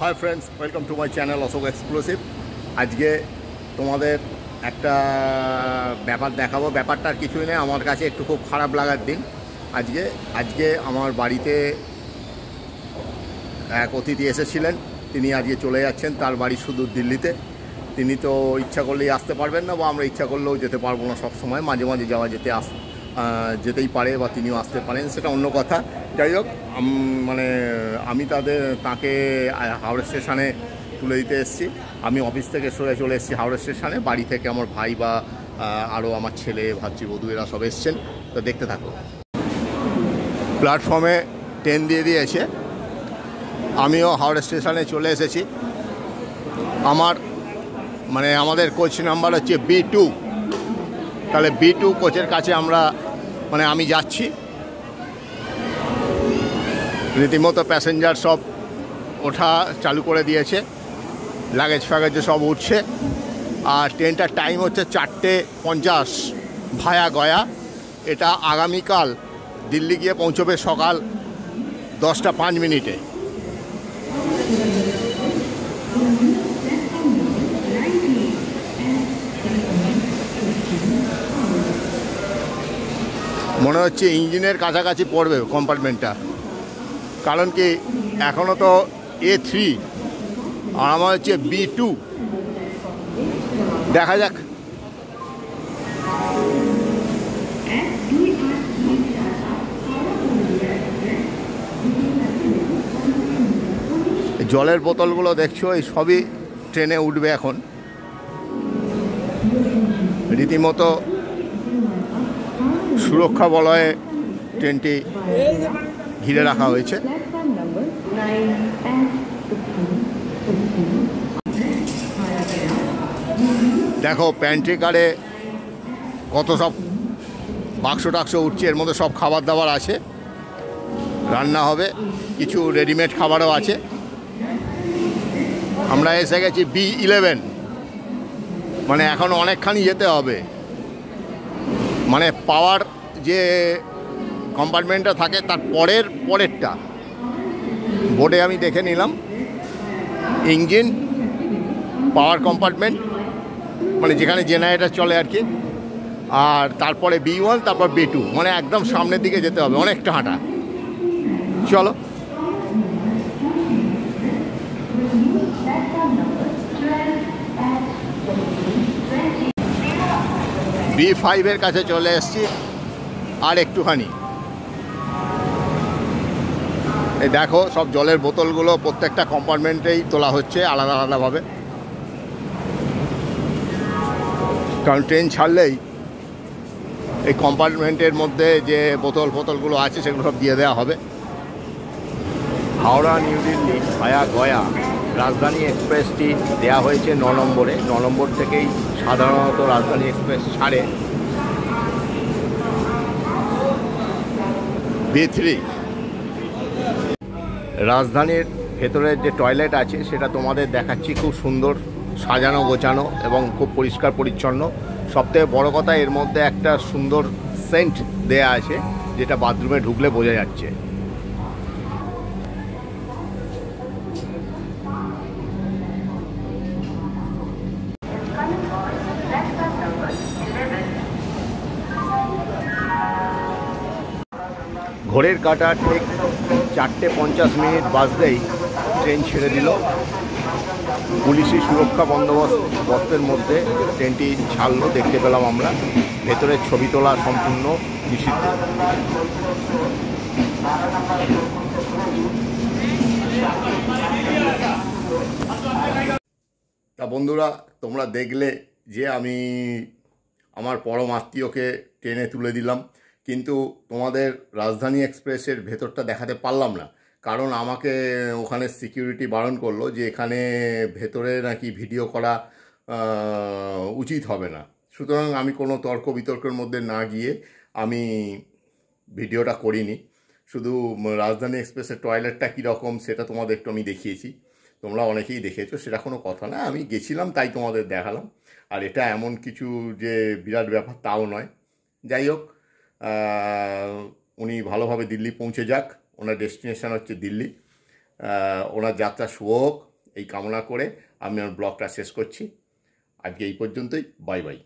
High friends, welcome to my channel Ashok exclusive. আজকে তোমাদের একটা ব্যাপার দেখাবো। ব্যাপারটার কিছুই নেই, আমার কাছে একটু খুব খারাপ লাগার দিন। আজকে আমার বাড়িতে এক অতিথি এসেছিলেন, তিনি আজকে চলে যাচ্ছেন। তার বাড়ি সুদূর দিল্লিতে। তিনি তো ইচ্ছা করলেই আসতে পারবেন না, বা আমরা ইচ্ছা করলেও যেতে পারবো না। সব সময় মাঝে মাঝে যেতেই পারে, বা তিনিও আসতে পারেন, সেটা অন্য কথা। যাই হোক, আমি তাকে হাওড়া স্টেশনে তুলে দিতে এসেছি। আমি অফিস থেকে চলে এসেছি হাওড়া স্টেশনে। বাড়ি থেকে আমার ভাই বা আরও আমার ছেলে, ভাতৃবধূ এরা সব এসছেন। তো দেখতে থাকো। প্ল্যাটফর্মে ট্রেন দিয়ে দিয়েছে, আমিও হাওড়া স্টেশনে চলে এসেছি। আমাদের কোচ নাম্বার হচ্ছে B2। তাহলে B2 কোচের কাছে আমি যাচ্ছি। রীতিমতো প্যাসেঞ্জার সব ওঠা চালু করে দিয়েছে, লাগেজ সব উঠছে। আর ট্রেনটার টাইম হচ্ছে 4:50 ভায়া গয়া। এটা আগামীকাল দিল্লি গিয়ে পৌঁছবে সকাল 10:05। মনে হচ্ছে ইঞ্জিনের কাছাকাছি পড়বে কম্পার্টমেন্টটা, কারণ কি এখনও তো A3 আর আমার হচ্ছে B2। দেখা যাক। জলের বোতলগুলো দেখছো, এই সবই ট্রেনে উঠবে এখন। রীতিমতো সুরক্ষা বলয়ে ট্রেনটি ঘিরে রাখা হয়েছে। দেখো প্যান্ট্রি কারে কত সব বাক্স টাক্স উঠছে, এর মধ্যে সব খাবার দাবার আছে, রান্না হবে, কিছু রেডিমেড খাবারও আছে। আমরা এসে গেছি B11। এখন অনেকখানি যেতে হবে। পাওয়ার যে কম্পার্টমেন্টটা থাকে তার পরেরটা বোর্ডে আমি দেখে নিলাম। ইঞ্জিন, পাওয়ার কম্পার্টমেন্ট, যেখানে জেনারেটর চলে আর কি। আর তারপরে B1, তারপর B2। একদম সামনের দিকে যেতে হবে, অনেকটা হাঁটা। চলো। B5-এর কাছে চলে এসেছি, আর একটুখানি। এই দেখো সব জলের বোতলগুলো প্রত্যেকটা কম্পার্টমেন্টেই তোলা হচ্ছে আলাদা আলাদাভাবে, কারণ ট্রেন ছাড়লেই এই কম্পার্টমেন্টের মধ্যে যে বোতলগুলো আছে সেগুলো সব দিয়ে দেওয়া হবে। হাওড়া নিউ দিল্লি ভায়া গয়া রাজধানী এক্সপ্রেসটি দেওয়া হয়েছে 9 নম্বরে। 9 নম্বর থেকেই সাধারণত রাজধানী এক্সপ্রেস ছাড়ে। B3 রাজধানীর ভেতরের যে টয়লেট আছে সেটা তোমাদের দেখাচ্ছি। খুব সুন্দর সাজানো গোছানো এবং খুব পরিষ্কার পরিচ্ছন্ন। সবথেকে বড় কথা, এর মধ্যে একটা সুন্দর সেন্ট দেয়া আছে, যেটা বাথরুমে ঢুকলে বোঝা যাচ্ছে। ঘড়ির কাঁটা ঠিক 4:50 বাজতেই ট্রেন ছেড়ে দিল। পুলিশি সুরক্ষা বন্দোবস্তের মধ্যে ট্রেনটি ছাড়লো, দেখতে পেলাম আমরা। ভেতরের ছবি তোলা সম্পূর্ণ নিষিদ্ধ। তা বন্ধুরা, তোমরা দেখলে যে আমি আমার পরম আত্মীয়কে ট্রেনে তুলে দিলাম, কিন্তু তোমাদের রাজধানী এক্সপ্রেসের ভেতরটা দেখাতে পারলাম না, কারণ আমাকে ওখানে সিকিউরিটি বারণ করলো যে এখানে ভেতরে নাকি ভিডিও করা উচিত হবে না। সুতরাং আমি কোনো তর্ক বিতর্কের মধ্যে না গিয়ে আমি ভিডিওটা করিনি। শুধু রাজধানী এক্সপ্রেসের টয়লেটটা কীরকম সেটা তোমাদের একটু আমি দেখিয়েছি, তোমরা অনেকেই দেখেছো, সেটা কোনো কথা না। আমি গেছিলাম তাই তোমাদের দেখালাম। আর এটা এমন কিছু যে বিরাট ব্যাপার তাও নয়। যাই হোক, উনি ভালোভাবে দিল্লি পৌঁছে যাক। ওনার ডেস্টিনেশন হচ্ছে দিল্লি। ওনার যাত্রা শুভ হোক। এই কামনা করে আমি আমার ব্লগটা শেষ করছি। আজকে এই পর্যন্তই। Bye bye.